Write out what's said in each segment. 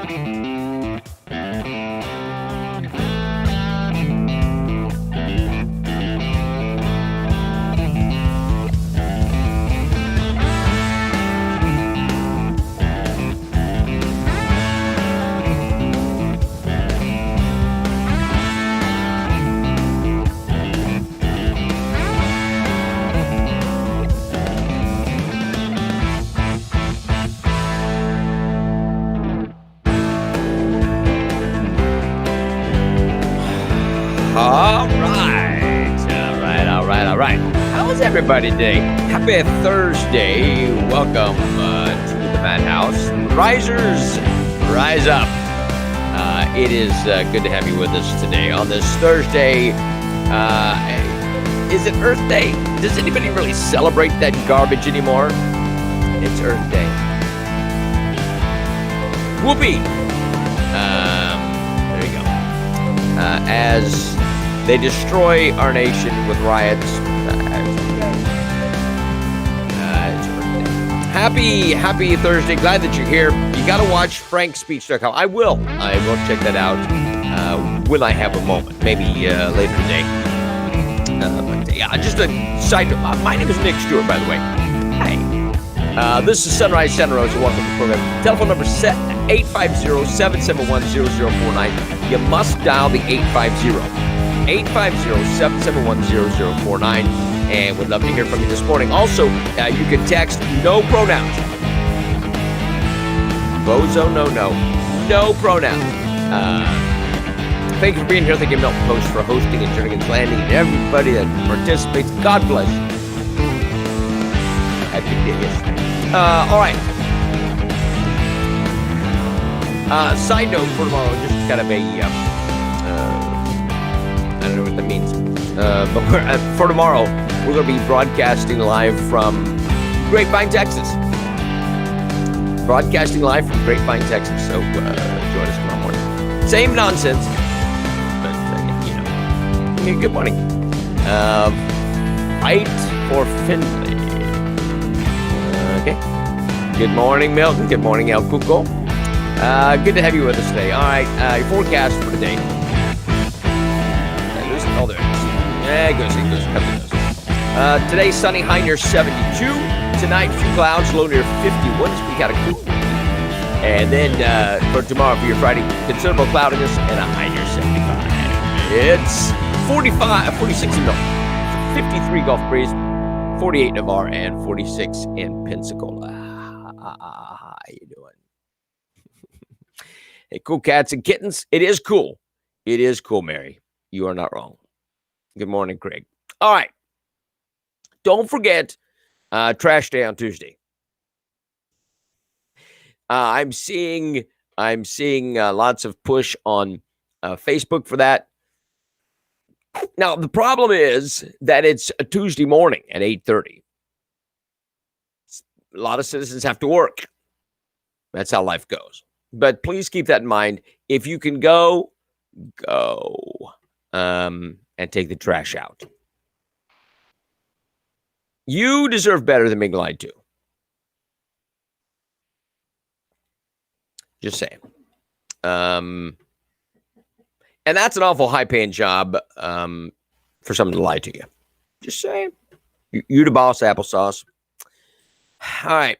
All right. How's everybody today? Happy Thursday. Welcome to the Madhouse. Risers, rise up. It is good to have you with us today on this Thursday. Is it Earth Day? Does anybody really celebrate that garbage anymore? It's Earth Day. Whoopee. There you go. As they destroy our nation with riots. Happy Thursday. Glad that you're here. You got to watch frankspeech.com. I will check that out when I have a moment. Maybe later today. But yeah, just a side note. My name is Nick Stewart, by the way. Hi. This is Sunrise Santa Rosa. Welcome to the program. Telephone number 850-771-0049. You must dial the 850-771-0049. And would love to hear from you this morning. Also, you can text no pronouns. Bozo, no pronouns. Thank you for being here. Thank you, Milton Post, for hosting and Jernigan's Landing, and everybody that participates. God bless you. Happy day yesterday. All right. Side note for tomorrow, just kind of a, I don't know what that means. But for tomorrow, we're going to be broadcasting live from Grapevine, Texas. Broadcasting live from Grapevine, Texas. So join us tomorrow morning. Same nonsense, but good morning. Fight for Finley. Okay. Good morning, Milton. Good morning, El Cuco. Good to have you with us today. All right, your forecast for today. Oh, there it is. There it goes. Today, sunny, high near 72. Tonight, few clouds, low near 51. We got a cool. And then for tomorrow, for your Friday, considerable cloudiness and a high near 75. It's 46 in Milton, 53 Gulf Breeze, 48 Navarre, and 46 in Pensacola. How you doing? Hey, cool cats and kittens. It is cool. It is cool, Mary. You are not wrong. Good morning, Craig. All right. Don't forget Trash Day on Tuesday. I'm seeing lots of push on Facebook for that. Now, the problem is that it's a Tuesday morning at 8:30. A lot of citizens have to work. That's how life goes. But please keep that in mind. If you can go. And take the trash out. You deserve better than being lied to. Just saying. And that's an awful high-paying job for someone to lie to you. Just saying. You the boss, applesauce. All right.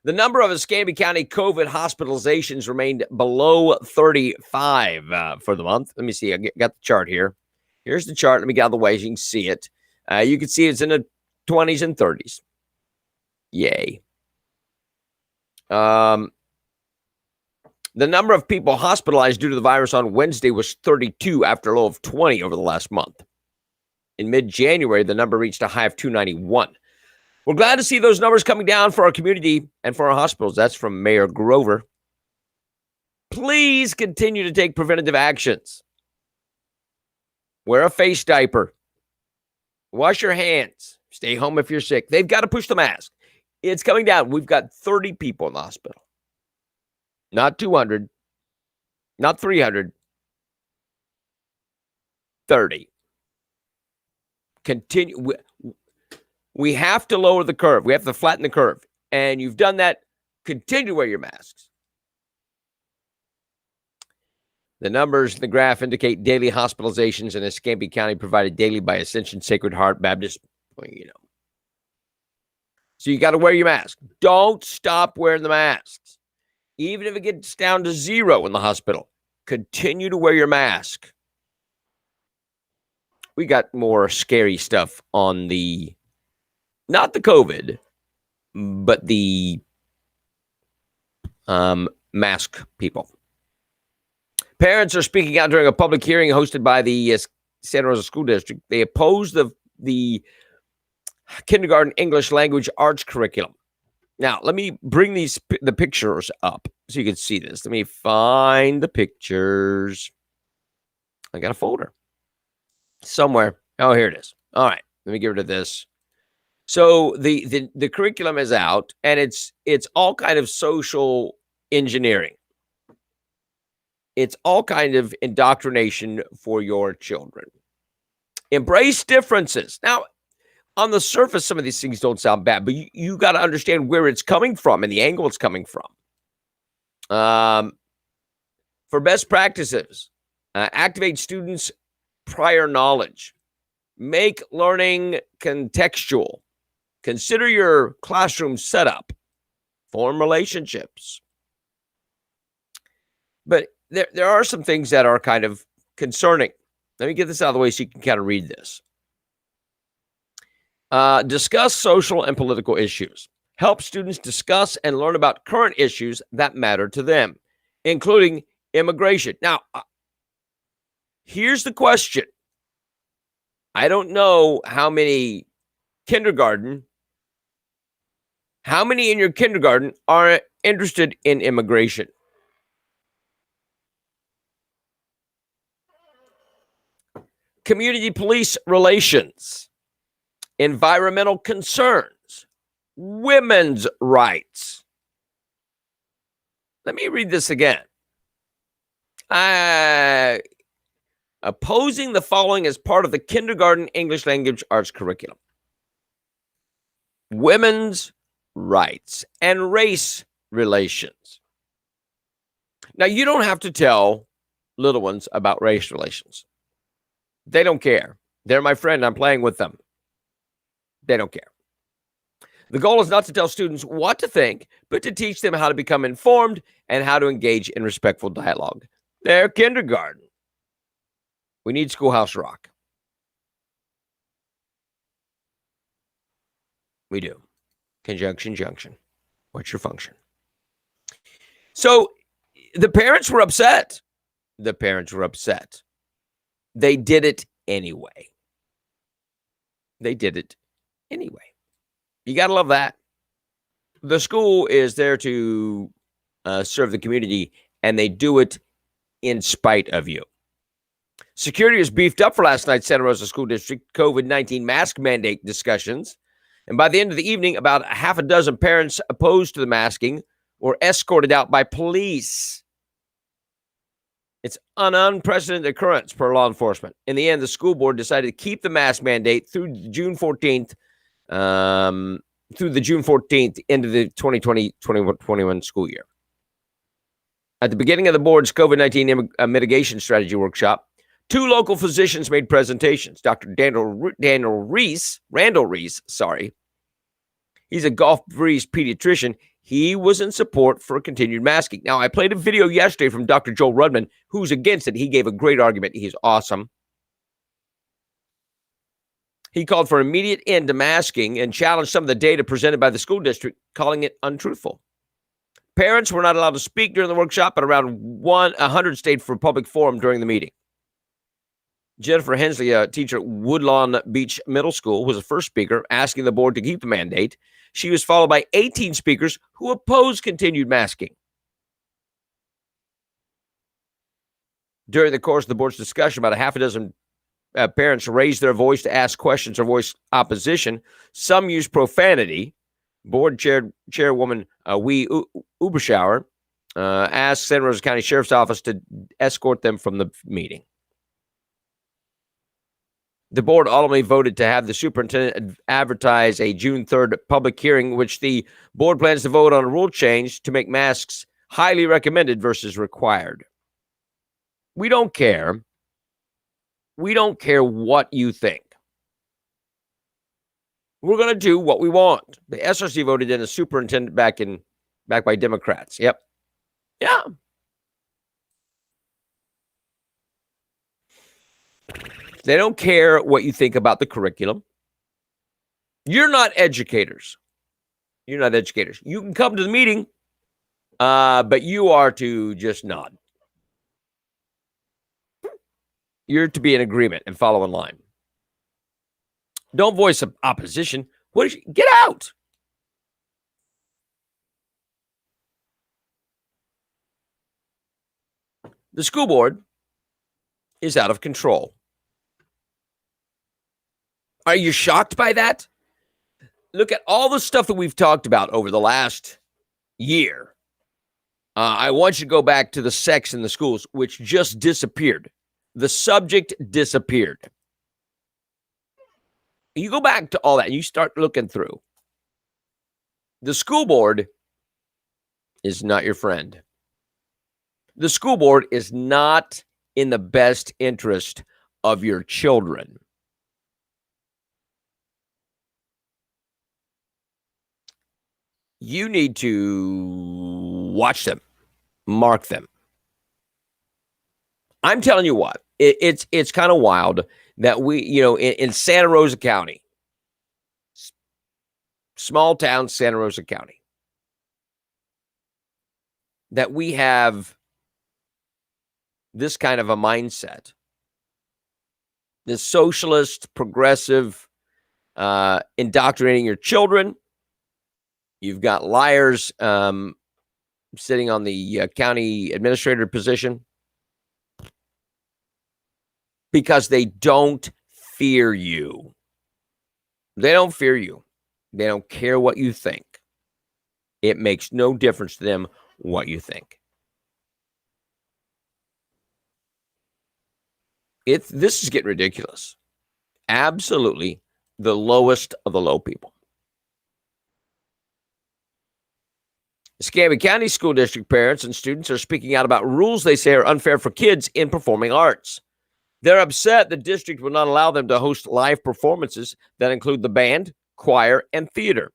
The number of Escambia County COVID hospitalizations remained below 35 for the month. Let me see. I got the chart here. Here's the chart. Let me get out of the way so you can see it. You can see it's in the 20s and 30s. Yay. The number of people hospitalized due to the virus on Wednesday was 32 after a low of 20 over the last month. In mid-January, the number reached a high of 291. We're glad to see those numbers coming down for our community and for our hospitals. That's from Mayor Grover. Please continue to take preventative actions. Wear a face diaper. Wash your hands. Stay home if you're sick. They've got to push the mask. It's coming down. We've got 30 people in the hospital. Not 200. Not 300. 30. Continue. We have to lower the curve. We have to flatten the curve. And you've done that. Continue to wear your masks. The numbers in the graph indicate daily hospitalizations in Escambia County provided daily by Ascension Sacred Heart Baptist. Well, So you got to wear your mask. Don't stop wearing the masks. Even if it gets down to 0 in the hospital, continue to wear your mask. We got more scary stuff on not the COVID, but the mask people. Parents are speaking out during a public hearing hosted by the Santa Rosa School District. They oppose the kindergarten English language arts curriculum. Now, let me bring the pictures up so you can see this. Let me find the pictures. I got a folder somewhere. Oh, here it is. All right, let me get rid of this. So the curriculum is out, and it's all kind of social engineering. It's all kind of indoctrination for your children. Embrace differences. Now, on the surface, some of these things don't sound bad, but you got to understand where it's coming from and the angle it's coming from. For best practices, activate students' prior knowledge. Make learning contextual. Consider your classroom setup. Form relationships. But there are some things that are kind of concerning. Let me get this out of the way so you can kind of read this. Discuss social and political issues. Help students discuss and learn about current issues that matter to them, including immigration. Now, here's the question. I don't know how many in your kindergarten are interested in immigration? Community police relations, environmental concerns, women's rights. Let me read this again. Opposing the following as part of the kindergarten English language arts curriculum: women's rights and race relations. Now, you don't have to tell little ones about race relations. They don't care. They're my friend. I'm playing with them. They don't care. The goal is not to tell students what to think, but to teach them how to become informed and how to engage in respectful dialogue. They're kindergarten. We need schoolhouse rock. We do. Conjunction, junction. What's your function? So the parents were upset. They did it anyway. You got to love that. The school is there to serve the community, and they do it in spite of you. Security was beefed up for last night's Santa Rosa School District COVID-19 mask mandate discussions. And by the end of the evening, about a half a dozen parents opposed to the masking were escorted out by police. It's an unprecedented occurrence per law enforcement. In the end, the school board decided to keep the mask mandate through June 14th, into the 2020-2021 school year. At the beginning of the board's COVID-19 mitigation strategy workshop, 2 local physicians made presentations. Dr. Randall Reese, he's a Gulf Breeze pediatrician. He was in support for continued masking. Now, I played a video yesterday from Dr. Joel Rudman, who's against it. He gave a great argument. He's awesome. He called for immediate end to masking and challenged some of the data presented by the school district, calling it untruthful. Parents were not allowed to speak during the workshop, but around 100 stayed for public forum during the meeting. Jennifer Hensley, a teacher at Woodlawn Beach Middle School, was the first speaker, asking the board to keep the mandate. She was followed by 18 speakers who opposed continued masking. During the course of the board's discussion, about a half a dozen parents raised their voice to ask questions or voice opposition. Some used profanity. Board chairwoman Wee Uberschauer asked Santa Rosa County Sheriff's Office to escort them from the meeting. The board ultimately voted to have the superintendent advertise a June 3rd public hearing, which the board plans to vote on a rule change to make masks highly recommended versus required. We don't care. We don't care what you think. We're going to do what we want. The SRC voted in a superintendent back by Democrats. Yep. Yeah. They don't care what you think about the curriculum. You're not educators. You're not educators. You can come to the meeting, but you are to just nod. You're to be in agreement and follow in line. Don't voice opposition. Get out. The school board is out of control. Are you shocked by that? Look at all the stuff that we've talked about over the last year. I want you to go back to the sex in the schools, which just disappeared. The subject disappeared. You go back to all that and you start looking through. The school board is not your friend. The school board is not in the best interest of your children. You need to watch them, mark them. I'm telling you what, it's kind of wild that we, in Santa Rosa County, small town Santa Rosa County, that we have this kind of a mindset, this socialist, progressive, indoctrinating your children. You've got liars sitting on the county administrator position because they don't fear you. They don't fear you. They don't care what you think. It makes no difference to them what you think. This is getting ridiculous. Absolutely the lowest of the low people. Escambia County School District parents and students are speaking out about rules they say are unfair for kids in performing arts. They're upset the district will not allow them to host live performances that include the band, choir, and theater.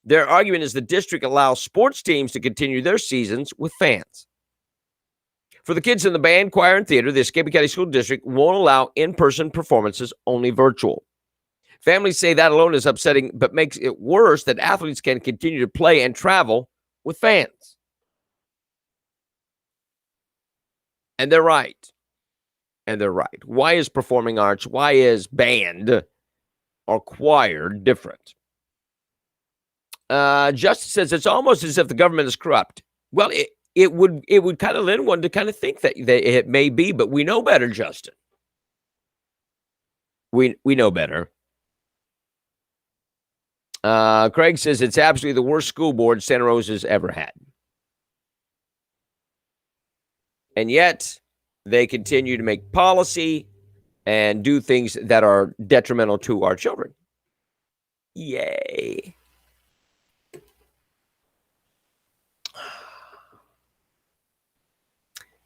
Their argument is the district allows sports teams to continue their seasons with fans. For the kids in the band, choir, and theater, the Escambia County School District won't allow in-person performances, only virtual. Families say that alone is upsetting, but makes it worse that athletes can continue to play and travel with fans. And they're right. And they're right. Why is performing arts, why is band or choir different? Justice says it's almost as if the government is corrupt. Well, it would kind of lend one to kind of think that it may be, but we know better, Justin. We know better. Craig says it's absolutely the worst school board Santa Rosa's ever had. And yet, they continue to make policy and do things that are detrimental to our children. Yay.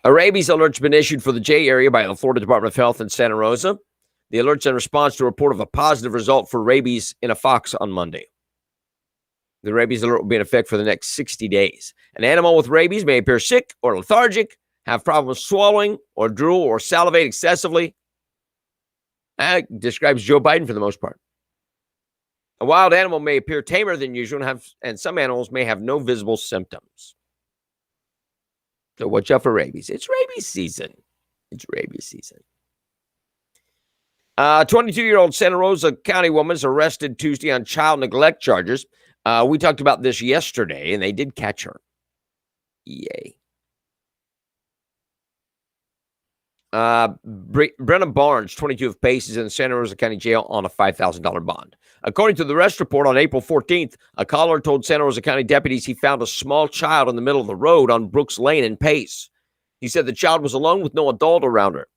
A rabies alert's been issued for the J area by the Florida Department of Health in Santa Rosa. The alert's in response to a report of a positive result for rabies in a fox on Monday. The rabies alert will be in effect for the next 60 days. An animal with rabies may appear sick or lethargic, have problems swallowing or drool or salivate excessively. That describes Joe Biden for the most part. A wild animal may appear tamer than usual and some animals may have no visible symptoms. So watch out for rabies. It's rabies season. It's rabies season. 22-year-old Santa Rosa County woman is arrested Tuesday on child neglect charges. We talked about this yesterday, and they did catch her. Yay. Brenna Barnes, 22 of Pace, is in Santa Rosa County Jail on a $5,000 bond. According to the arrest report on April 14th, a caller told Santa Rosa County deputies he found a small child in the middle of the road on Brooks Lane in Pace. He said the child was alone with no adult around her.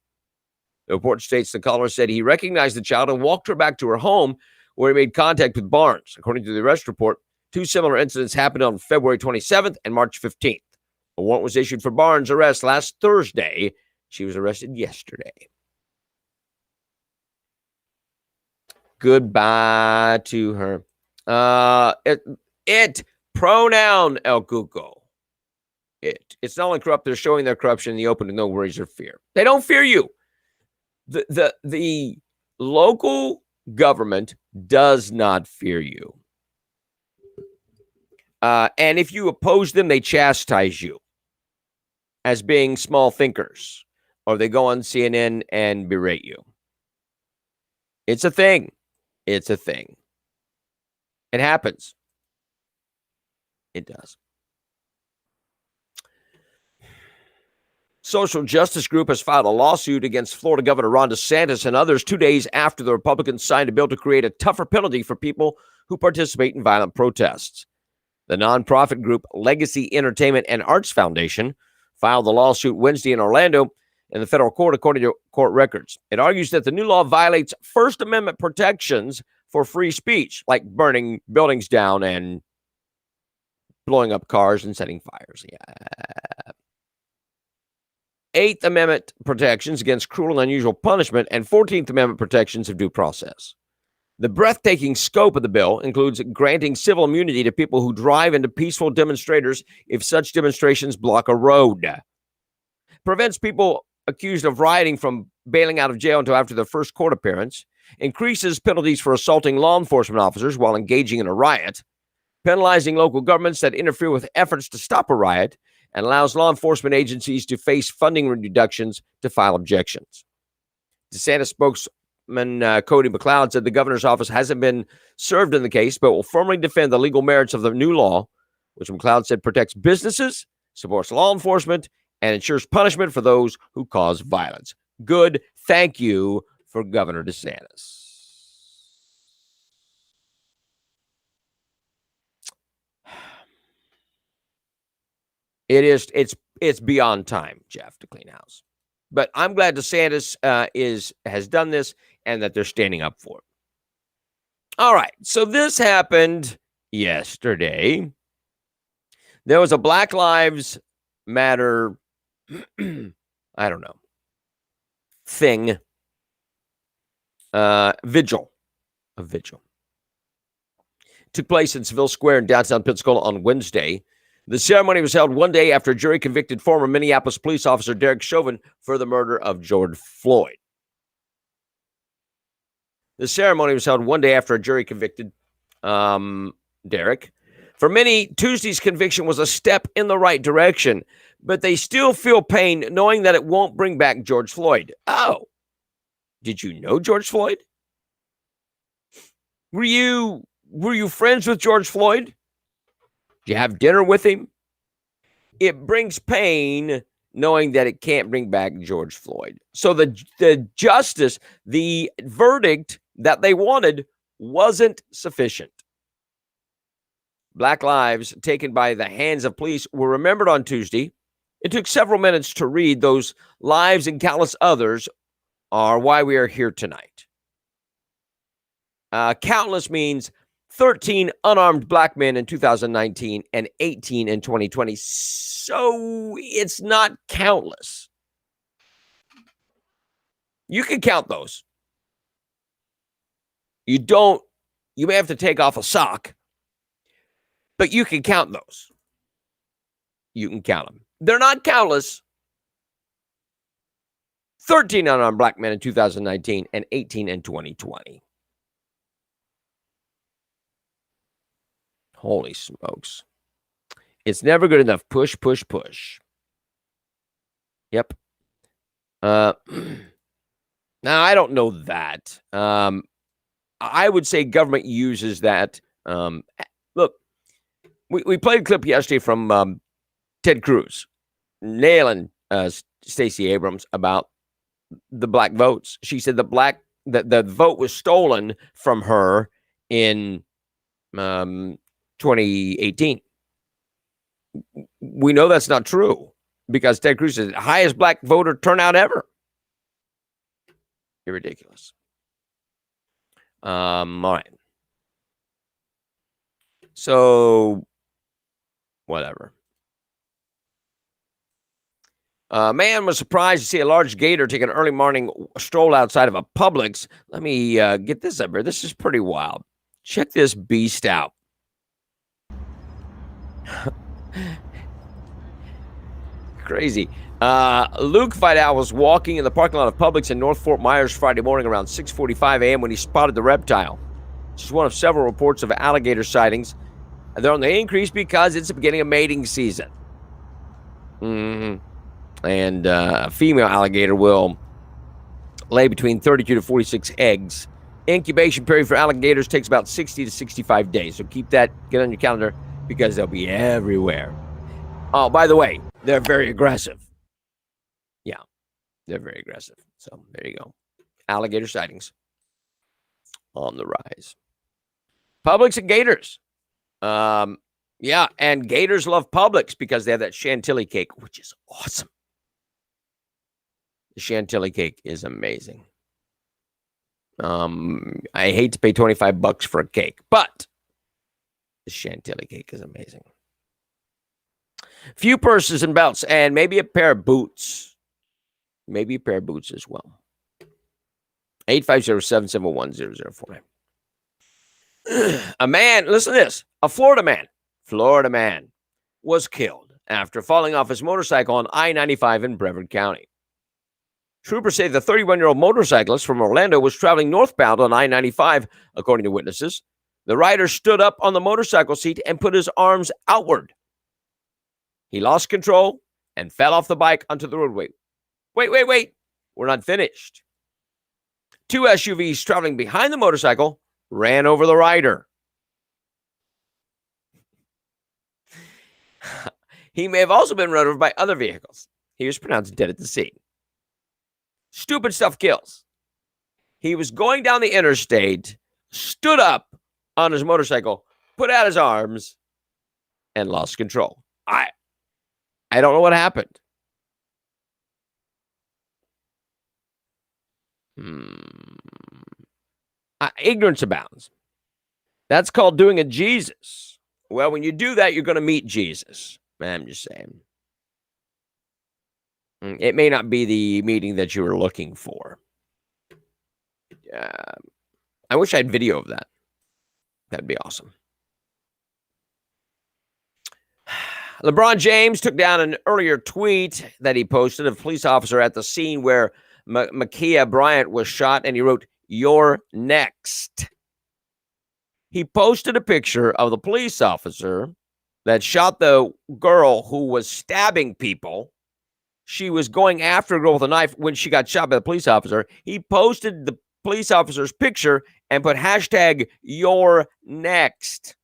The report states the caller said he recognized the child and walked her back to her home where he made contact with Barnes. According to the arrest report, two similar incidents happened on February 27th and March 15th. A warrant was issued for Barnes' arrest last Thursday She was arrested yesterday. Goodbye to her. It pronoun El Cuco. It's not only corrupt, they're showing their corruption in the open with no worries or fear. They don't fear you. The local government does not fear you. And if you oppose them, they chastise you as being small thinkers, or they go on CNN and berate you. It's a thing. It's a thing. It happens. It does. Social justice group has filed a lawsuit against Florida Governor Ron DeSantis and others 2 days after the Republicans signed a bill to create a tougher penalty for people who participate in violent protests. The nonprofit group Legacy Entertainment and Arts Foundation filed the lawsuit Wednesday in Orlando in the federal court, according to court records. It argues that the new law violates First Amendment protections for free speech, like burning buildings down and blowing up cars and setting fires. Yeah. Eighth Amendment protections against cruel and unusual punishment, and 14th Amendment protections of due process. The breathtaking scope of the bill includes granting civil immunity to people who drive into peaceful demonstrators if such demonstrations block a road. Prevents people accused of rioting from bailing out of jail until after their first court appearance. Increases penalties for assaulting law enforcement officers while engaging in a riot. Penalizing local governments that interfere with efforts to stop a riot, and allows law enforcement agencies to face funding reductions to file objections. DeSantis spokesman Cody McLeod said the governor's office hasn't been served in the case, but will firmly defend the legal merits of the new law, which McLeod said protects businesses, supports law enforcement, and ensures punishment for those who cause violence. Good. Thank you for Governor DeSantis. It's beyond time, Jeff, to clean house. But I'm glad DeSantis has done this and that they're standing up for it. All right, so this happened yesterday. There was a Black Lives Matter, I don't know, thing, vigil. Took place in Seville Square in downtown Pensacola on Wednesday. The ceremony was held one day after a jury convicted former Minneapolis police officer Derek Chauvin for the murder of George Floyd. The ceremony was held one day after a jury convicted Derek. For many, Tuesday's conviction was a step in the right direction, but they still feel pain knowing that it won't bring back George Floyd. Oh, did you know George Floyd? Were you friends with George Floyd? Did you have dinner with him? It brings pain knowing that it can't bring back George Floyd. So the justice, the verdict that they wanted wasn't sufficient. Black lives taken by the hands of police were remembered on Tuesday. It took several minutes to read. Those lives and countless others are why we are here tonight. Countless means 13 unarmed black men in 2019 and 18 in 2020. So it's not countless. You can count those. You may have to take off a sock, but you can count those. You can count them. They're not countless. 13 unarmed black men in 2019 and 18 in 2020. Holy smokes. It's never good enough. Push, push, push. Yep. Now, I don't know that. I would say government uses that. Look, we played a clip yesterday from Ted Cruz nailing Stacey Abrams about the black votes. She said the vote was stolen from her in 2018. We know that's not true because Ted Cruz is the highest black voter turnout ever. You're ridiculous. All right. So, whatever. A man was surprised to see a large gator take an early morning stroll outside of a Publix. Let me get this up here. This is pretty wild. Check this beast out. Crazy. Luke Vidal was walking in the parking lot of Publix in North Fort Myers Friday morning around 6:45 a.m. when he spotted the reptile. This is one of several reports of alligator sightings. And they're on the increase because it's the beginning of mating season. And a female alligator will lay between 32 to 46 eggs. Incubation period for alligators takes about 60 to 65 days. So get on your calendar because they'll be everywhere. Oh, by the way, they're very aggressive. Yeah, they're very aggressive. So there you go. Alligator sightings on the rise. Publix and gators. Yeah, and gators love Publix because they have that chantilly cake, which is awesome. The chantilly cake is amazing. I hate to pay $25 for a cake, but the chantilly cake is amazing. Few purses and belts, and maybe a pair of boots. Maybe a pair of boots as well. 850-771-0049. A man, listen to this, a Florida man was killed after falling off his motorcycle on I-95 in Brevard County. Troopers say the 31-year-old motorcyclist from Orlando was traveling northbound on I-95, according to witnesses. The rider stood up on the motorcycle seat and put his arms outward. He lost control and fell off the bike onto the roadway. Wait. We're not finished. Two SUVs traveling behind the motorcycle ran over the rider. He may have also been run over by other vehicles. He was pronounced dead at the scene. Stupid stuff kills. He was going down the interstate, stood up on his motorcycle, put out his arms, and lost control. I don't know what happened. Ignorance abounds. That's called doing a Jesus. Well, when you do that, you're going to meet Jesus. I'm just saying. It may not be the meeting that you were looking for. I wish I had video of that. That'd be awesome. LeBron James took down an earlier tweet that he posted of a police officer at the scene where Ma'Khia Bryant was shot, and he wrote, "You're next." He posted a picture of the police officer that shot the girl who was stabbing people. She was going after a girl with a knife when she got shot by the police officer. He posted the police officer's picture and put hashtag "You're next."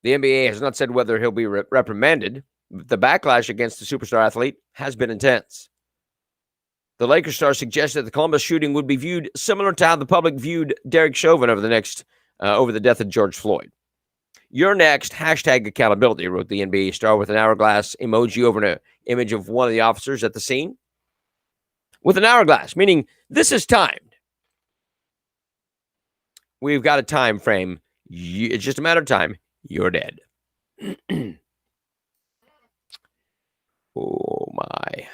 The NBA has not said whether he'll be reprimanded, but the backlash against the superstar athlete has been intense. The Lakers star suggested that the Columbus shooting would be viewed similar to how the public viewed Derek Chauvin over the death of George Floyd. "You're next, hashtag accountability," wrote the NBA star with an hourglass emoji over an image of one of the officers at the scene. With an hourglass, meaning this is timed. We've got a time frame. It's just a matter of time. You're dead. Oh, my.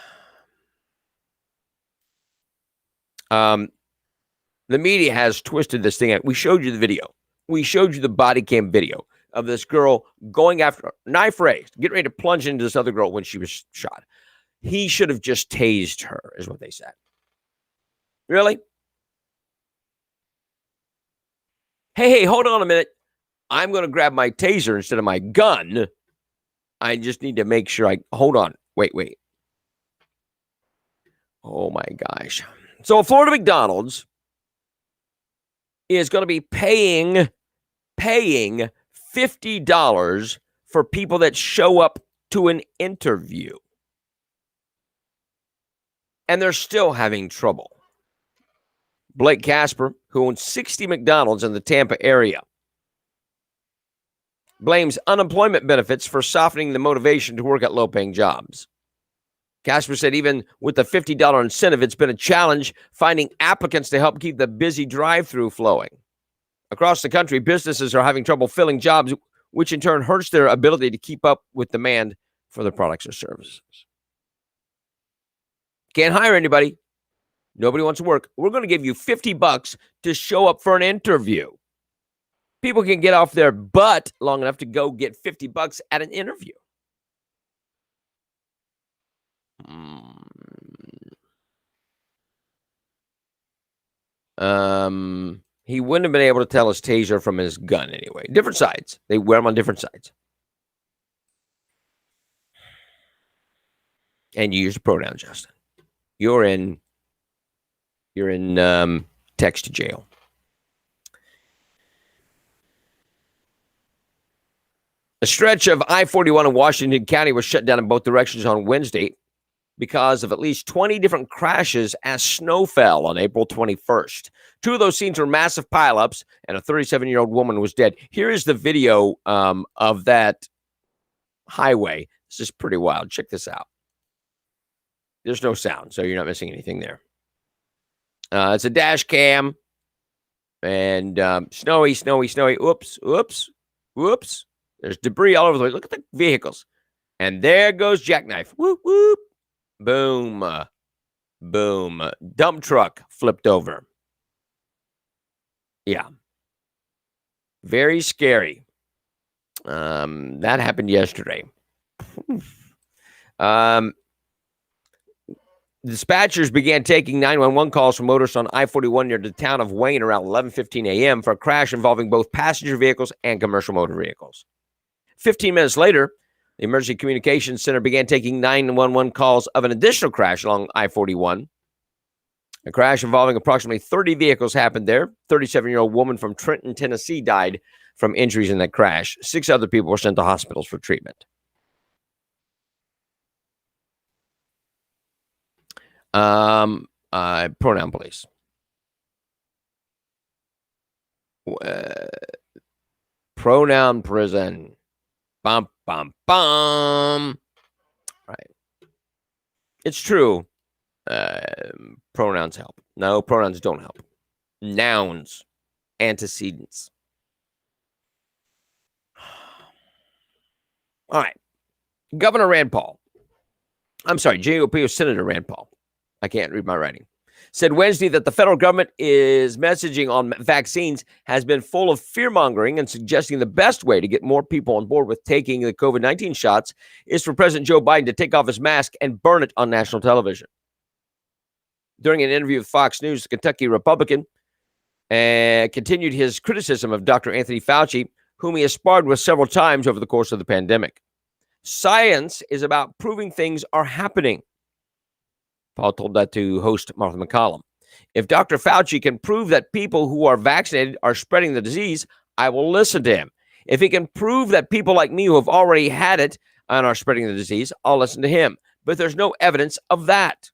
The media has twisted this thing out. We showed you the video. We showed you the body cam video of this girl going after, knife raised, getting ready to plunge into this other girl when she was shot. He should have just tased her, is what they said. Really? Hey, hold on a minute. I'm going to grab my taser instead of my gun. I just need to make sure hold on. Wait. Oh my gosh. So Florida McDonald's is going to be paying $50 for people that show up to an interview. And they're still having trouble. Blake Casper, who owns 60 McDonald's in the Tampa area, blames unemployment benefits for softening the motivation to work at low-paying jobs. Casper said even with the $50 incentive, it's been a challenge finding applicants to help keep the busy drive-thru flowing. Across the country, businesses are having trouble filling jobs, which in turn hurts their ability to keep up with demand for their products or services. Can't hire anybody. Nobody wants to work. We're going to give you $50 to show up for an interview. People can get off their butt long enough to go get $50 at an interview. He wouldn't have been able to tell his taser from his gun anyway. Different sides. They wear them on different sides. And you use the pronoun, Justin. You're in text jail. A stretch of I-41 in Washington County was shut down in both directions on Wednesday because of at least 20 different crashes as snow fell on April 21st. Two of those scenes were massive pileups, and a 37-year-old woman was dead. Here is the video of that highway. This is pretty wild. Check this out. There's no sound, so you're not missing anything there. It's a dash cam, and snowy. Oops. There's debris all over the way. Look at the vehicles. And there goes Jackknife. Whoop, whoop. Boom. Boom. Dump truck flipped over. Yeah. Very scary. That happened yesterday. Dispatchers began taking 911 calls from motorists on I-41 near the town of Wayne around 11:15 a.m. for a crash involving both passenger vehicles and commercial motor vehicles. 15 minutes later, the Emergency Communications Center began taking 911 calls of an additional crash along I-41. A crash involving approximately 30 vehicles happened there. 37-year-old woman from Trenton, Tennessee died from injuries in that crash. 6 other people were sent to hospitals for treatment. Pronoun police. Pronoun prison. Bum, bum, bum. Right. It's true. Pronouns help. No, pronouns don't help. Nouns. Antecedents. All right. Governor Rand Paul. I'm sorry, GOP Senator Rand Paul. I can't read my writing. Said Wednesday that the federal government is messaging on vaccines has been full of fear-mongering and suggesting the best way to get more people on board with taking the COVID-19 shots is for President Joe Biden to take off his mask and burn it on national television. During an interview with Fox News, the Kentucky Republican continued his criticism of Dr. Anthony Fauci, whom he has sparred with several times over the course of the pandemic. Science is about proving things are happening. Paul told that to host Martha McCallum. If Dr. Fauci can prove that people who are vaccinated are spreading the disease, I will listen to him. If he can prove that people like me who have already had it and are spreading the disease, I'll listen to him. But there's no evidence of that.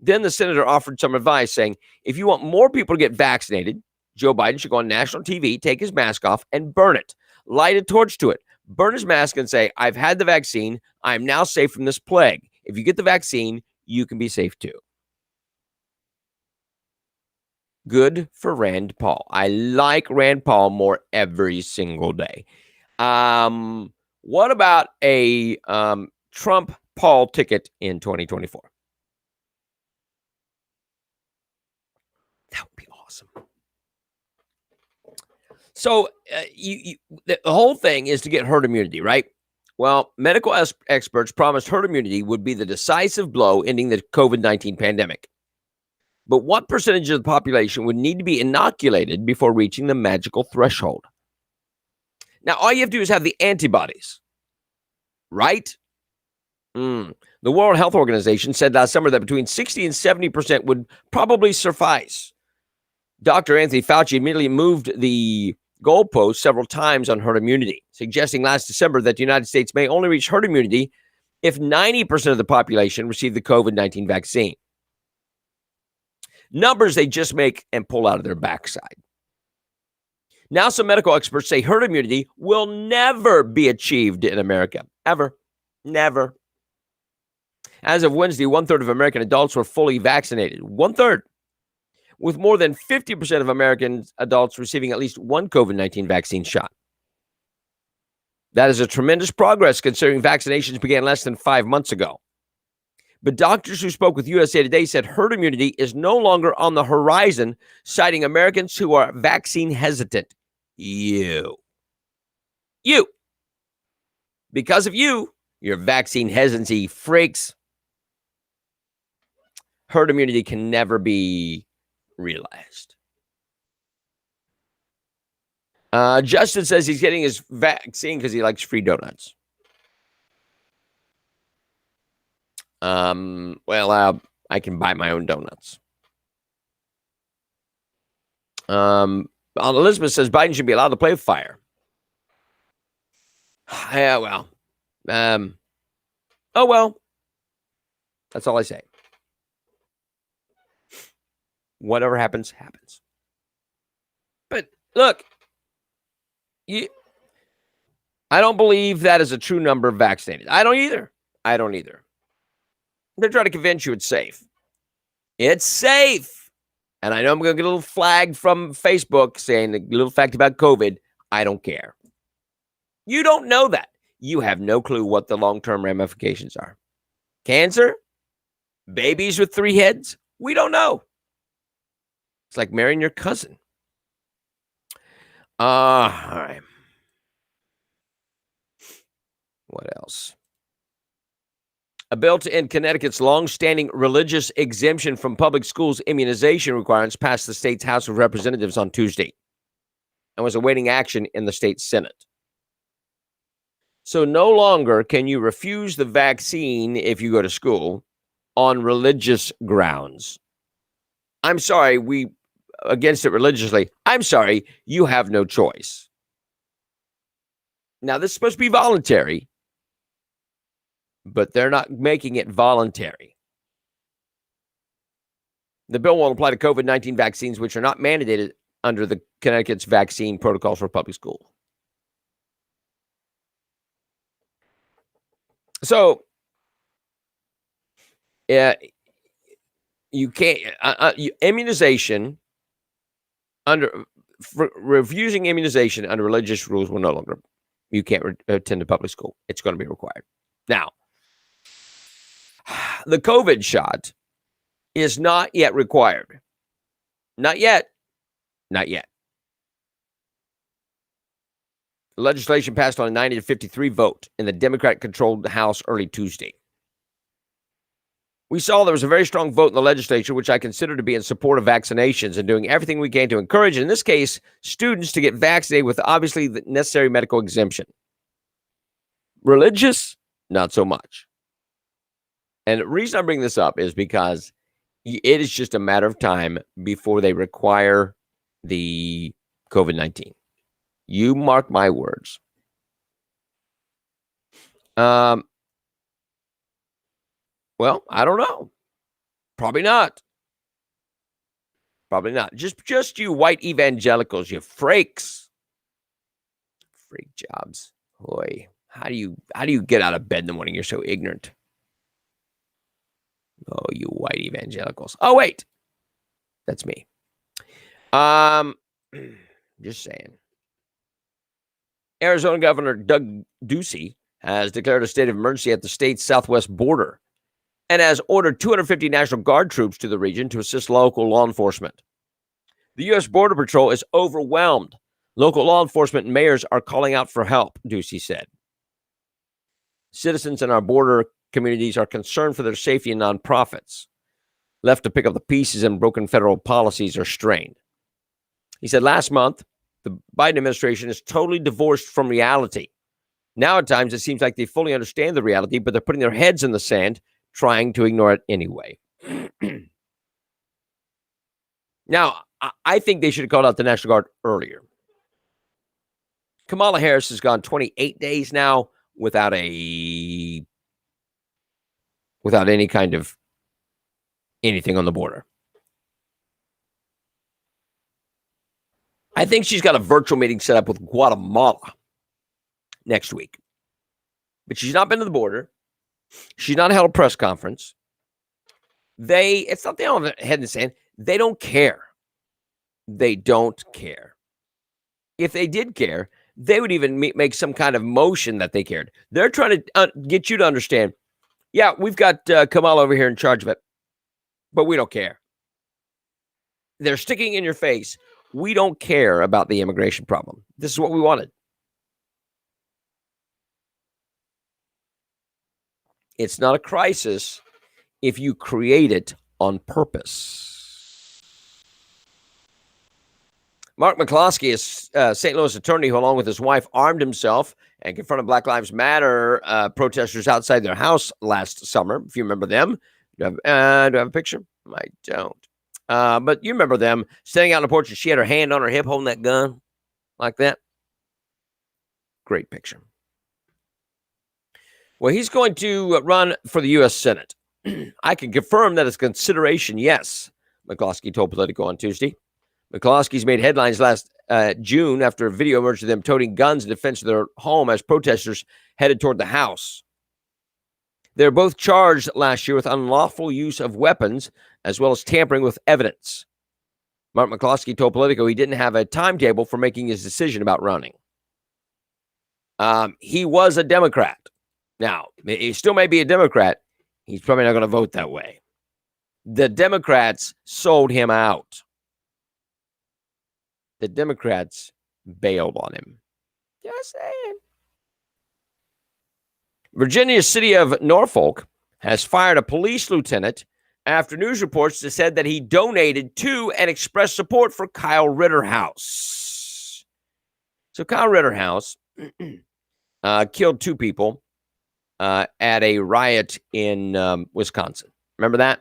Then the senator offered some advice saying, if you want more people to get vaccinated, Joe Biden should go on national TV, take his mask off, and burn it. Light a torch to it. Burn his mask and say, I've had the vaccine. I am now safe from this plague. If you get the vaccine, you can be safe too. Good for Rand Paul. I like Rand Paul more every single day. What about a Trump Paul ticket in 2024? That would be awesome. So the whole thing is to get herd immunity, right? Well, medical experts promised herd immunity would be the decisive blow ending the COVID-19 pandemic. But what percentage of the population would need to be inoculated before reaching the magical threshold? Now, all you have to do is have the antibodies, right? The World Health Organization said last summer that between 60 and 70% would probably suffice. Dr. Anthony Fauci immediately moved the goalposts several times on herd immunity, suggesting last December that the United States may only reach herd immunity if 90% of the population receive the COVID-19 vaccine. Numbers they just make and pull out of their backside. Now some medical experts say herd immunity will never be achieved in America. Ever. Never. As of Wednesday, 1/3 of American adults were fully vaccinated. 1/3. With more than 50% of American adults receiving at least one COVID-19 vaccine shot. That is a tremendous progress considering vaccinations began less than 5 months ago. But doctors who spoke with USA Today said herd immunity is no longer on the horizon, citing Americans who are vaccine hesitant. You. Because of you, your vaccine hesitancy freaks, herd immunity can never be realized. Justin says he's getting his vaccine because he likes free donuts. I can buy my own donuts. Elizabeth says Biden should be allowed to play with fire. Yeah, well. Oh, well. That's all I say. Whatever happens, happens. But look, I don't believe that is a true number of vaccinated. I don't either. They're trying to convince you it's safe. It's safe. And I know I'm going to get a little flag from Facebook saying a little fact about COVID. I don't care. You don't know that. You have no clue what the long-term ramifications are. Cancer? Babies with 3 heads? We don't know. It's like marrying your cousin. All right. What else? A bill to end Connecticut's long-standing religious exemption from public schools immunization requirements passed the state's House of Representatives on Tuesday and was awaiting action in the state Senate. So no longer can you refuse the vaccine if you go to school on religious grounds. I'm sorry, we against it religiously. I'm sorry, you have no choice. Now, this is supposed to be voluntary, but they're not making it voluntary. The bill won't apply to COVID-19 vaccines, which are not mandated under the Connecticut's vaccine protocols for public school. So, you can't immunization refusing immunization under religious rules will no longer. You can't attend a public school. It's going to be required. Now, the COVID shot is not yet required. Not yet. The legislation passed on a 90-53 vote in the Democrat-controlled House early Tuesday. We saw there was a very strong vote in the legislature, which I consider to be in support of vaccinations and doing everything we can to encourage, in this case, students to get vaccinated with obviously the necessary medical exemption. Religious, not so much. And the reason I bring this up is because it is just a matter of time before they require the COVID-19. You mark my words. Well, I don't know. Probably not. Just you white evangelicals, you freaks. Freak jobs. Boy, how do you get out of bed in the morning? You're so ignorant. Oh, you white evangelicals. Oh, wait. That's me. Just saying. Arizona Governor Doug Ducey has declared a state of emergency at the state's southwest border and has ordered 250 National Guard troops to the region to assist local law enforcement. The U.S. Border Patrol is overwhelmed. Local law enforcement and mayors are calling out for help, Ducey said. Citizens in our border communities are concerned for their safety, and nonprofits left to pick up the pieces and broken federal policies are strained. He said last month, the Biden administration is totally divorced from reality. Now, at times, it seems like they fully understand the reality, but they're putting their heads in the sand, trying to ignore it anyway. Now, I think they should have called out the National Guard earlier. Kamala Harris has gone 28 days now without any kind of anything on the border. I think she's got a virtual meeting set up with Guatemala next week. But she's not been to the border. She's not held a press conference. It's not they don't have a head in the sand. They don't care. They don't care. If they did care, they would even make some kind of motion that they cared. They're trying to get you to understand, yeah, we've got Kamal over here in charge of it, but we don't care. They're sticking in your face. We don't care about the immigration problem. This is what we wanted. It's not a crisis if you create it on purpose. Mark McCloskey is a St. Louis attorney who, along with his wife, armed himself and confronted Black Lives Matter protesters outside their house last summer. If you remember them. Do I have a picture? I don't. But you remember them standing out on the porch and she had her hand on her hip holding that gun like that. Great picture. Well, he's going to run for the U.S. Senate. I can confirm that it's consideration, yes, McCloskey told Politico on Tuesday. McCloskey's made headlines last June after a video emerged of them toting guns in defense of their home as protesters headed toward the House. They were both charged last year with unlawful use of weapons as well as tampering with evidence. Mark McCloskey told Politico he didn't have a timetable for making his decision about running. He was a Democrat. Now, he still may be a Democrat. He's probably not going to vote that way. The Democrats sold him out. The Democrats bailed on him. Just saying. Virginia's city of Norfolk has fired a police lieutenant after news reports that said that he donated to and expressed support for Kyle Rittenhouse. So Kyle Rittenhouse killed 2 people at a riot in Wisconsin. Remember that?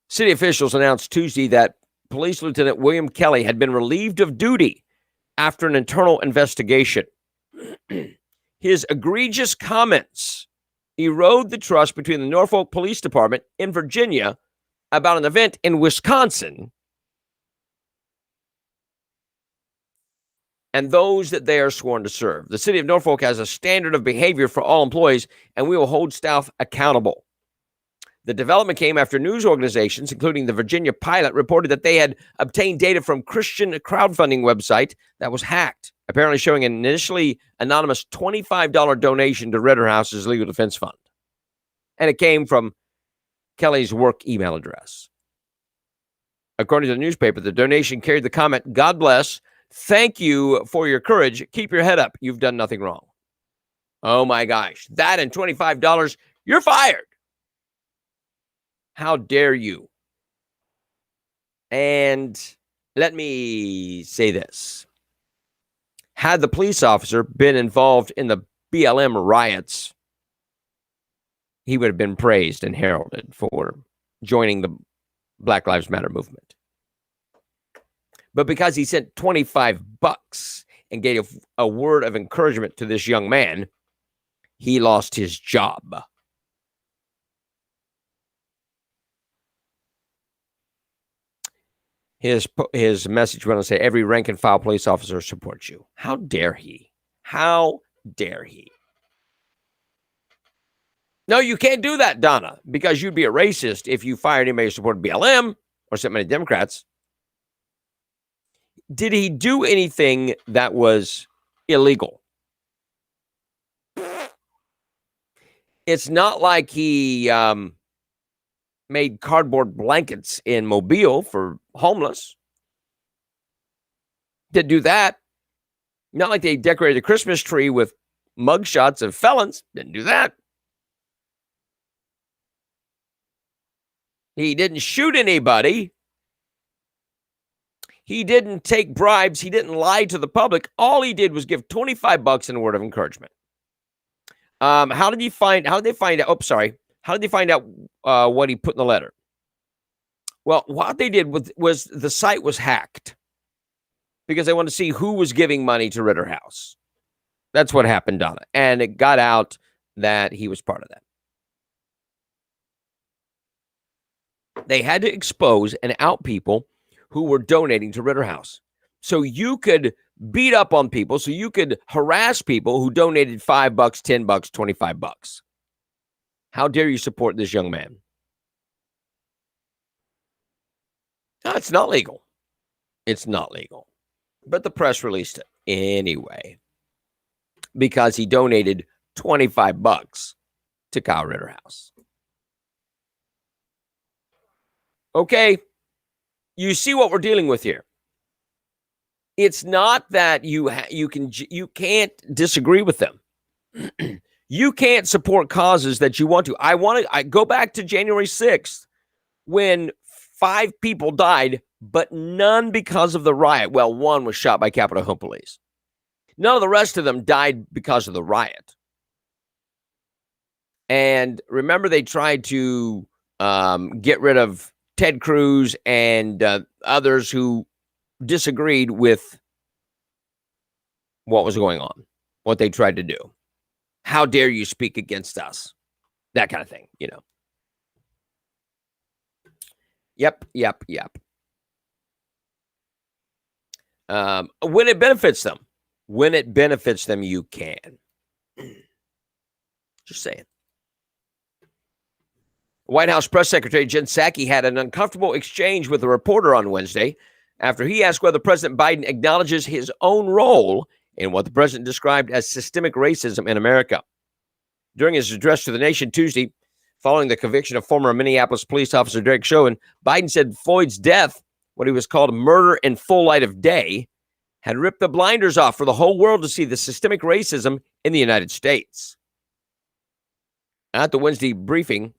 City officials announced Tuesday that Police Lieutenant William Kelly had been relieved of duty after an internal investigation. His egregious comments erode the trust between the Norfolk Police Department in Virginia about an event in Wisconsin and those that they are sworn to serve. The city of Norfolk has a standard of behavior for all employees, and we will hold staff accountable. The development came after news organizations, including the Virginia Pilot, reported that they had obtained data from Christian crowdfunding website that was hacked, apparently showing an initially anonymous $25 donation to Rittenhouse's legal defense fund. And it came from Kelly's work email address. According to the newspaper, the donation carried the comment, "God bless. Thank you for your courage. Keep your head up. You've done nothing wrong." Oh my gosh. That and $25, you're fired. How dare you? And let me say this. Had the police officer been involved in the BLM riots, he would have been praised and heralded for joining the Black Lives Matter movement. But because he sent $25 and gave a word of encouragement to this young man, he lost his job. His message went on to say, "Every rank and file police officer supports you." How dare he? How dare he? No, you can't do that, Donna, because you'd be a racist if you fired anybody who supported BLM or so many Democrats. Did he do anything that was illegal? It's not like he made cardboard blankets in Mobile for homeless. Didn't do that. Not like they decorated a Christmas tree with mugshots of felons. Didn't do that. He didn't shoot anybody. He didn't take bribes. He didn't lie to the public. All he did was give $25 in a word of encouragement. How did they find out? How did they find out what he put in the letter? Well, what they did was the site was hacked because they wanted to see who was giving money to Rittenhouse. That's what happened, Donna. And it got out that he was part of that. They had to expose and out people who were donating to Rittenhouse. So you could beat up on people, so you could harass people who donated $5, $10, $25. How dare you support this young man? No, it's not legal. It's not legal. But the press released it anyway because he donated $25 to Kyle Rittenhouse. Okay, you see what we're dealing with here. It's not that you can't disagree with them. You can't support causes that you want to. I go back to January 6th when 5 people died, but none because of the riot. Well, one was shot by Capitol Hill police. None of the rest of them died because of the riot. And remember, they tried to get rid of Ted Cruz and others who disagreed with what was going on, what they tried to do. How dare you speak against us? That kind of thing, you know. Yep. When it benefits them, you can. Just saying. White House Press Secretary Jen Psaki had an uncomfortable exchange with a reporter on Wednesday after he asked whether President Biden acknowledges his own role in what the president described as systemic racism in America. During his address to the nation Tuesday, following the conviction of former Minneapolis police officer Derek Chauvin, Biden said Floyd's death, what he was called murder in full light of day, had ripped the blinders off for the whole world to see the systemic racism in the United States. At the Wednesday briefing,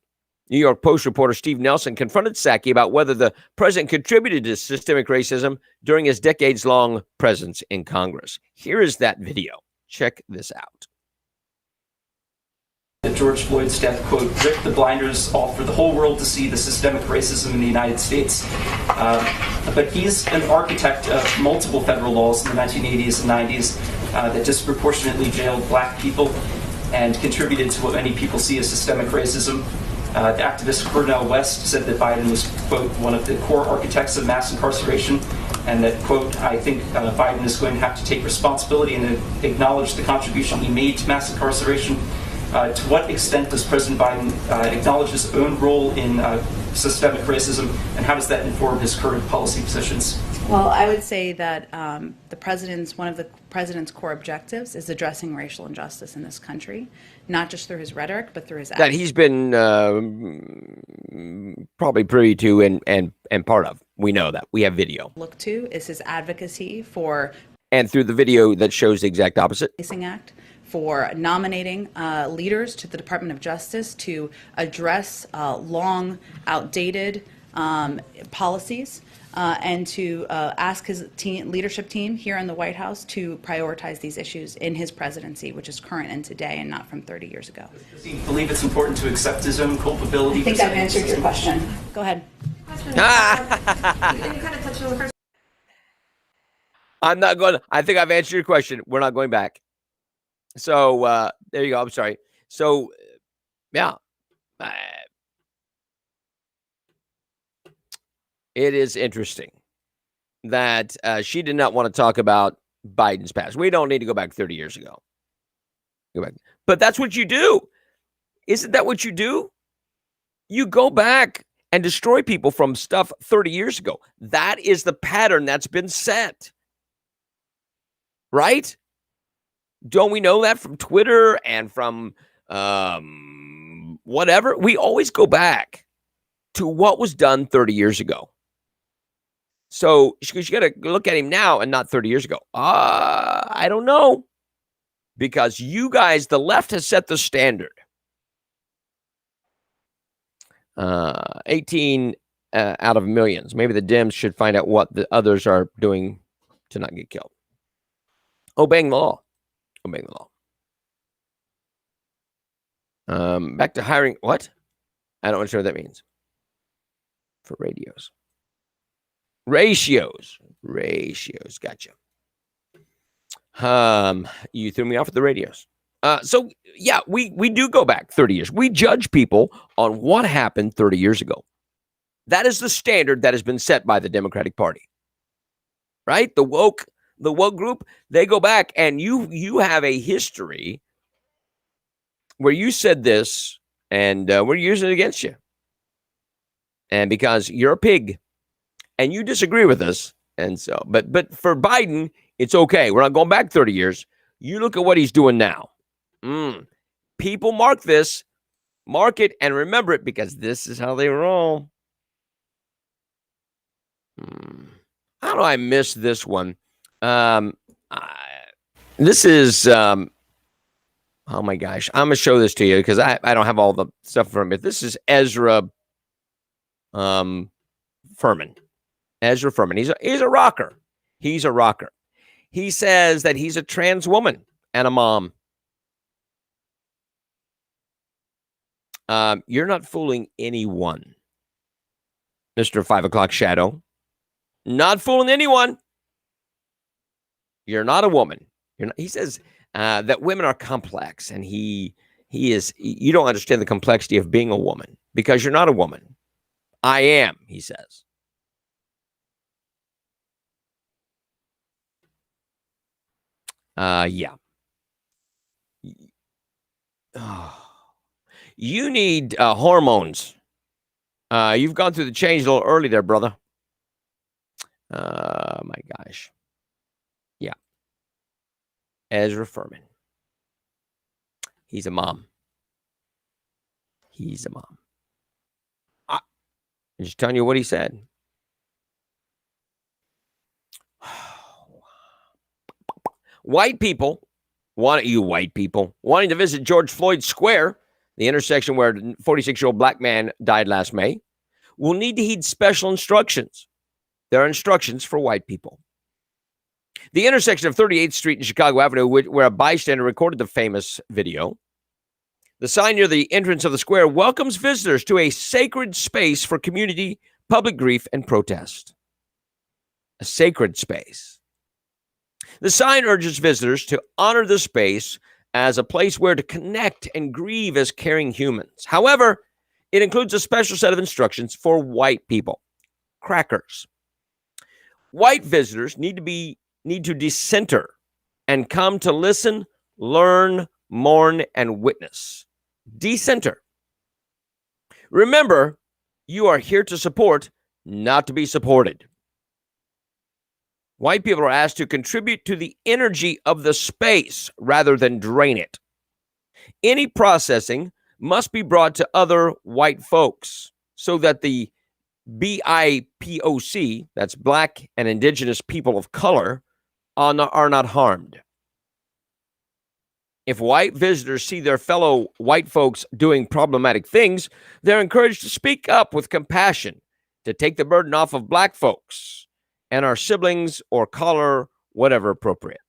New York Post reporter Steve Nelson confronted Psaki about whether the president contributed to systemic racism during his decades-long presence in Congress. Here is that video. Check this out. That George Floyd's death, quote, ripped the blinders off for the whole world to see the systemic racism in the United States. But he's an architect of multiple federal laws in the 1980s and 90s that disproportionately jailed black people and contributed to what many people see as systemic racism. The activist Cornel West said that Biden was, quote, one of the core architects of mass incarceration, and that, quote, I think Biden is going to have to take responsibility and acknowledge the contribution he made to mass incarceration. To what extent does President Biden acknowledge his own role in systemic racism, and how does that inform his current policy positions? Well, I would say that one of the president's core objectives is addressing racial injustice in this country, not just through his rhetoric, but through his actions. That he's been probably privy to and part of. We know that. We have video. Look to is his advocacy for... And through the video that shows the exact opposite. Act for nominating leaders to the Department of Justice to address long, outdated policies and to ask his leadership team here in the White House to prioritize these issues in his presidency, which is current and today and not from 30 years ago. Does he believe it's important to accept his own culpability? I think I've answered your question. Go ahead. I'm not going to. I think I've answered your question. We're not going back. So there you go. I'm sorry. So, yeah. It is interesting that she did not want to talk about Biden's past. We don't need to go back 30 years ago. Go back. But that's what you do. Isn't that what you do? You go back and destroy people from stuff 30 years ago. That is the pattern that's been set. Right? Don't we know that from Twitter and from whatever? We always go back to what was done 30 years ago. So you got to look at him now and not 30 years ago. I don't know. Because you guys, the left has set the standard. 18 out of millions. Maybe the Dems should find out what the others are doing to not get killed. Obeying the law. Obeying the law. Back to hiring. What? I don't understand what that means. For radios. Ratios. Gotcha. You threw me off at the radios. So yeah, we do go back 30 years. We judge people on what happened 30 years ago. That is the standard that has been set by the Democratic Party. Right? The woke group, they go back, and you have a history where you said this, and we're using it against you. And because you're a pig and you disagree with us, And so, but for Biden, it's okay. We're not going back 30 years. You look at what he's doing now. People mark this, mark it, and remember it, because this is how they roll. How do I miss this one? This is, oh my gosh, I'm going to show this to you because I don't have all the stuff from it. This is Ezra Furman. Ezra Furman. He's a rocker. He's a rocker. He says that he's a trans woman and a mom. You're not fooling anyone, Mr. 5 o'clock shadow. Not fooling anyone. You're not a woman. You're not. He says that women are complex, and he is. You don't understand the complexity of being a woman because you're not a woman. I am, he says. Yeah. Oh. You need hormones. You've gone through the change a little early there, brother. My gosh. Yeah. Ezra Furman. He's a mom. He's a mom. I'm just telling you what he said. White people, wanting to visit George Floyd Square, the intersection where a 46-year-old black man died last May, will need to heed special instructions. There are instructions for white people. The intersection of 38th Street and Chicago Avenue, where a bystander recorded the famous video, the sign near the entrance of the square welcomes visitors to a sacred space for community, public grief, and protest. A sacred space. The sign urges visitors to honor the space as a place where to connect and grieve as caring humans. However, it includes a special set of instructions for white people. Crackers. White visitors need to decenter and come to listen, learn, mourn, and witness. Decenter. Remember, you are here to support, not to be supported. White people are asked to contribute to the energy of the space rather than drain it. Any processing must be brought to other white folks so that the BIPOC, that's Black and Indigenous People of Color, are not harmed. If white visitors see their fellow white folks doing problematic things, they're encouraged to speak up with compassion, to take the burden off of black folks and our siblings or color, whatever appropriate.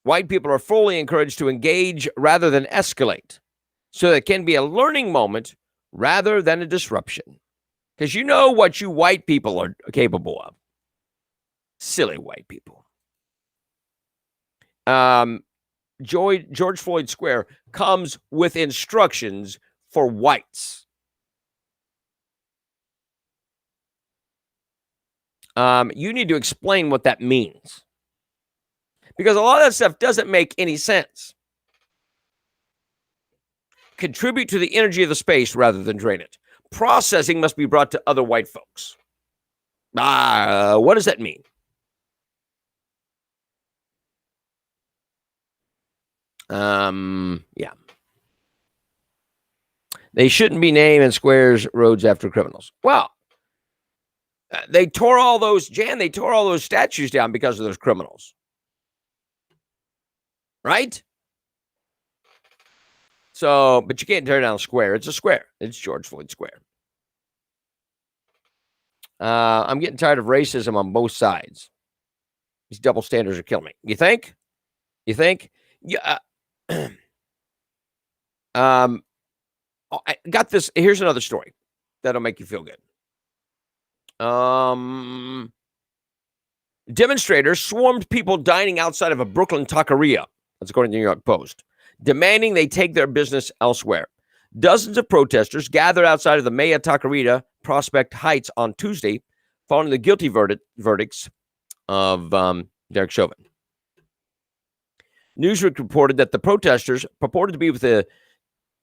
White people are fully encouraged to engage rather than escalate, so it can be a learning moment rather than a disruption. Because you know what you white people are capable of. Silly white people. George Floyd Square comes with instructions for whites. You need to explain what that means. Because a lot of that stuff doesn't make any sense. Contribute to the energy of the space rather than drain it. Processing must be brought to other white folks. What does that mean? Yeah. They shouldn't be naming squares, roads after criminals. Well, they tore all those statues down because of those criminals. Right? So, but you can't tear down a square. It's a square. It's George Floyd Square. I'm getting tired of racism on both sides. These double standards are killing me. You think? Yeah. I got this. Here's another story that'll make you feel good. Demonstrators swarmed people dining outside of a Brooklyn taqueria. That's according to the New York Post, demanding they take their business elsewhere. Dozens of protesters gathered outside of the Maya Taqueria, Prospect Heights, on Tuesday, following the guilty verdicts of Derek Chauvin. Newsweek reported that the protesters, purported to be with the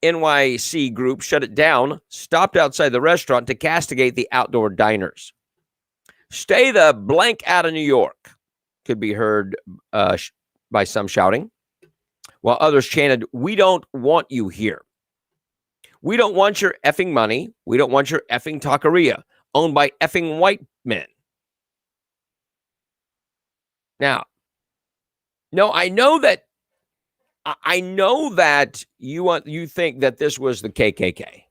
NYC group, shut it down, stopped outside the restaurant to castigate the outdoor diners. Stay the blank out of New York, could be heard by some shouting, while others chanted, we don't want you here. We don't want your effing money. We don't want your effing taqueria owned by effing white men. Now, no, I know that you think that this was the KKK.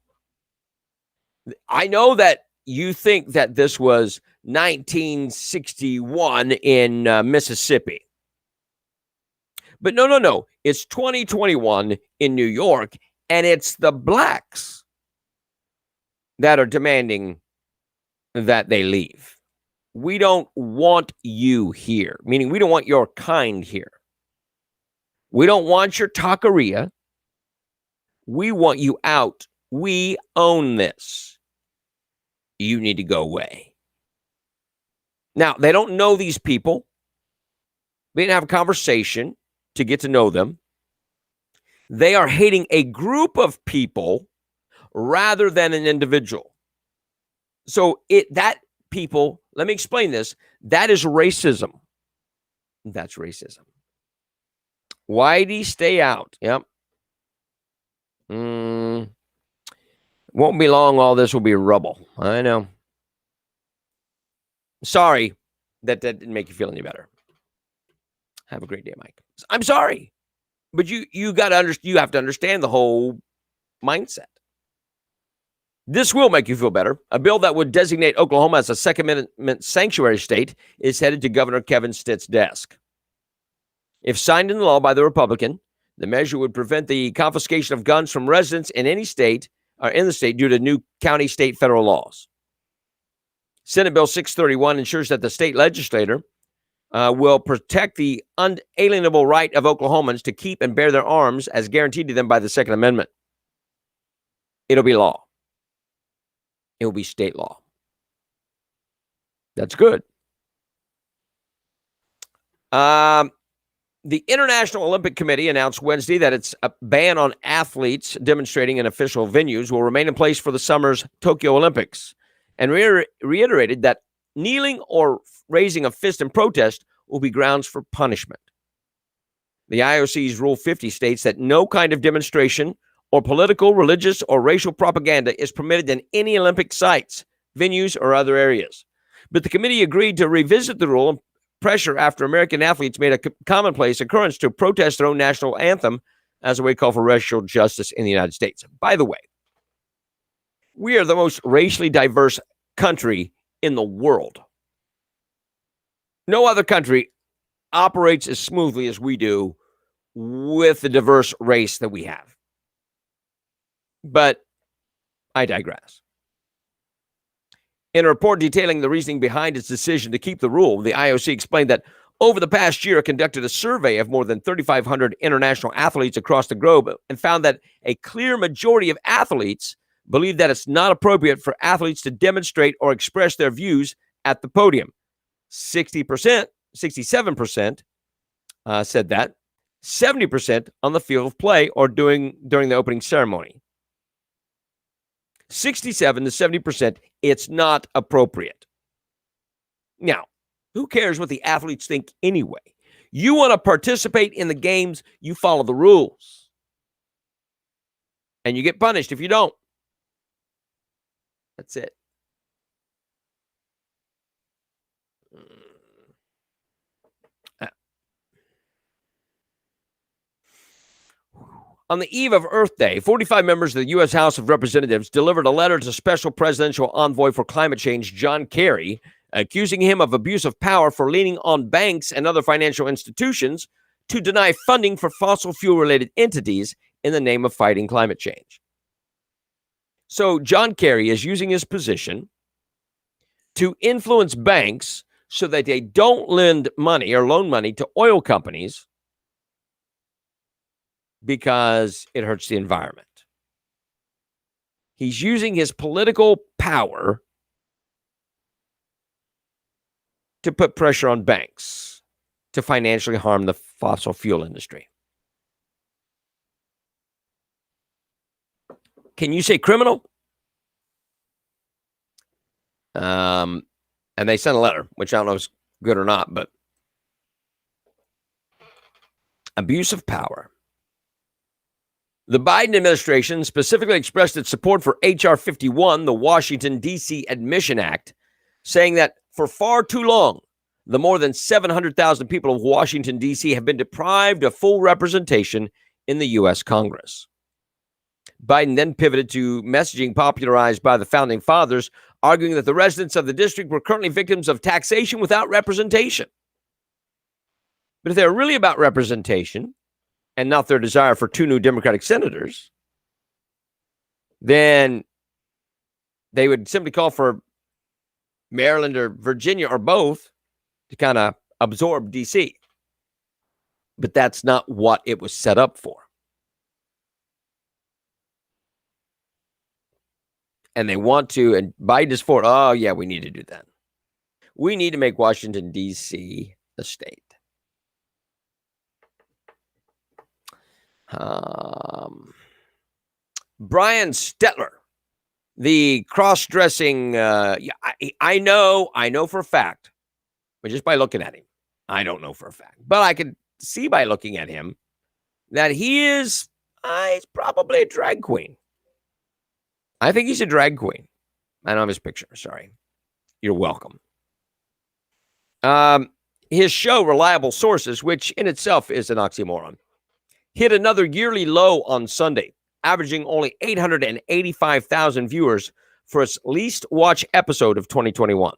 I know that you think that this was 1961 in Mississippi. But no. It's 2021 in New York, and it's the blacks that are demanding that they leave. We don't want you here, meaning we don't want your kind here. We don't want your taqueria. We want you out. We own this. You need to go away. Now, they don't know these people. They didn't have a conversation to get to know them. They are hating a group of people rather than an individual. So people, let me explain this. That is racism. That's racism. Whitey, stay out. Yep. Won't be long. All this will be rubble. I know. Sorry that didn't make you feel any better. Have a great day, Mike. I'm sorry, but you have to understand the whole mindset. This will make you feel better. A bill that would designate Oklahoma as a Second Amendment sanctuary state is headed to Governor Kevin Stitt's desk. If signed into law by the Republican, the measure would prevent the confiscation of guns from residents in any state or in the state due to new county, state, federal laws. Senate Bill 631 ensures that the state legislature will protect the unalienable right of Oklahomans to keep and bear their arms as guaranteed to them by the Second Amendment. It'll be law. It will be state law. That's good. The International Olympic Committee announced Wednesday that its ban on athletes demonstrating in official venues will remain in place for the summer's Tokyo Olympics, and reiterated that kneeling or raising a fist in protest will be grounds for punishment. The IOC's Rule 50 states that no kind of demonstration or political, religious, or racial propaganda is permitted in any Olympic sites, venues, or other areas. But the committee agreed to revisit the rule and pressure after American athletes made a commonplace occurrence to protest their own national anthem as a way to call for racial justice in the United States. By the way, we are the most racially diverse country in the world. No other country operates as smoothly as we do with the diverse race that we have. But I digress. In a report detailing the reasoning behind its decision to keep the rule, the IOC explained that over the past year, it conducted a survey of more than 3,500 international athletes across the globe and found that a clear majority of athletes believe that it's not appropriate for athletes to demonstrate or express their views at the podium. 67% said that. 70% on the field of play or during the opening ceremony. 67 to 70%, it's not appropriate. Now, who cares what the athletes think anyway? You want to participate in the games, you follow the rules. And you get punished if you don't. That's it. On the eve of Earth Day, 45 members of the U.S. House of Representatives delivered a letter to Special Presidential Envoy for Climate Change, John Kerry, accusing him of abuse of power for leaning on banks and other financial institutions to deny funding for fossil fuel-related entities in the name of fighting climate change. So John Kerry is using his position to influence banks so that they don't lend money or loan money to oil companies because it hurts the environment. He's using his political power to put pressure on banks to financially harm the fossil fuel industry. Can you say criminal? And they sent a letter, which I don't know if it's good or not, but abuse of power. The Biden administration specifically expressed its support for H.R. 51, the Washington, D.C. Admission Act, saying that for far too long, the more than 700,000 people of Washington, D.C. have been deprived of full representation in the U.S. Congress. Biden then pivoted to messaging popularized by the Founding Fathers, arguing that the residents of the district were currently victims of taxation without representation. But if they're really about representation, and not their desire for 2 new Democratic senators, then they would simply call for Maryland or Virginia or both to kind of absorb D.C. But that's not what it was set up for. And they want to, and Biden is for, oh, yeah, we need to do that. We need to make Washington, D.C. a state. Brian Stetler, the cross-dressing, I know for a fact, but just by looking at him, I don't know for a fact, but I could see by looking at him that he's probably a drag queen. I think he's a drag queen. I don't have his picture. Sorry. You're welcome. His show, Reliable Sources, which in itself is an oxymoron, hit another yearly low on Sunday, averaging only 885,000 viewers for its least watched episode of 2021.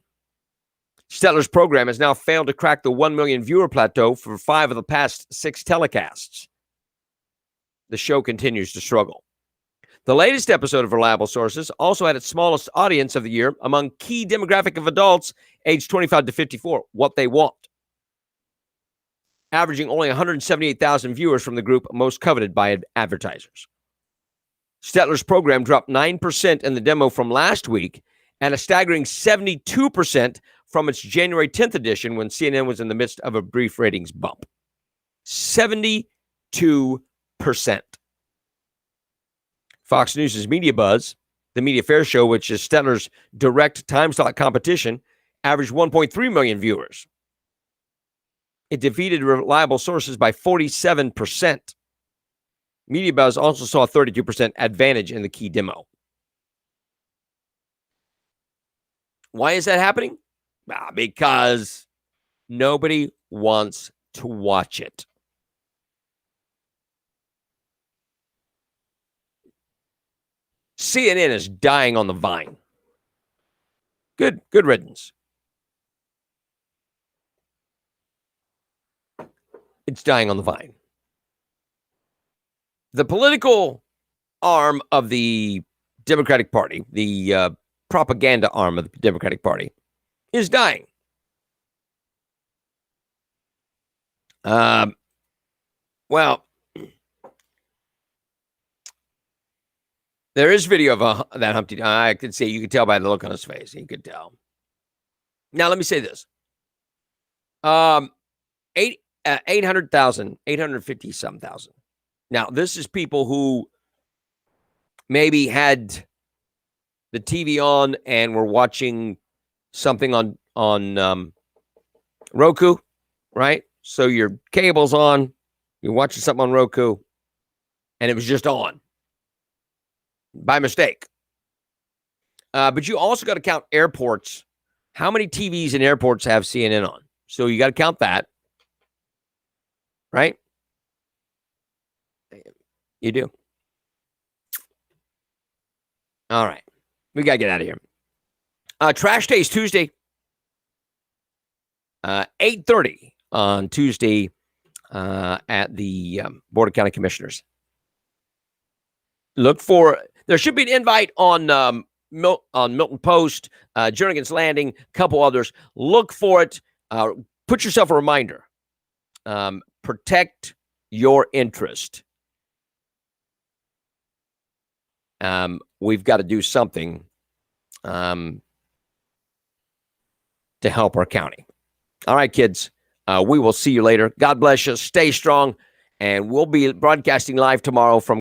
Stetler's program has now failed to crack the 1 million viewer plateau for 5 of the past 6 telecasts. The show continues to struggle. The latest episode of Reliable Sources also had its smallest audience of the year among key demographic of adults aged 25 to 54, what they want, averaging only 178,000 viewers from the group most coveted by advertisers. Stetler's program dropped 9% in the demo from last week and a staggering 72% from its January 10th edition when CNN was in the midst of a brief ratings bump. 72%. Fox News' Media Buzz, the Media Fair show, which is Stetler's direct time slot competition, averaged 1.3 million viewers. It defeated Reliable Sources by 47%. Media Buzz also saw a 32% advantage in the key demo. Why is that happening? Because nobody wants to watch it. CNN is dying on the vine. Good riddance. It's dying on the vine. The political arm of the Democratic Party, the propaganda arm of the Democratic Party, is dying. Well, there is video of that Humpty. I could see, you could tell by the look on his face. You could tell. Now, let me say this. 800,000, 850-some thousand. Now, this is people who maybe had the TV on and were watching something on Roku, right? So your cable's on, you're watching something on Roku, and it was just on by mistake. But you also got to count airports. How many TVs in airports have CNN on? So you got to count that. Right? You do. All right. We got to get out of here. Trash Day is Tuesday. 8:30 on Tuesday at the Board of County Commissioners. Look for, there should be an invite on Milton Post, Jernigan's Landing, a couple others. Look for it. Put yourself a reminder. Protect your interest. We've got to do something to help our county. All right, kids. We will see you later. God bless you. Stay strong. And we'll be broadcasting live tomorrow from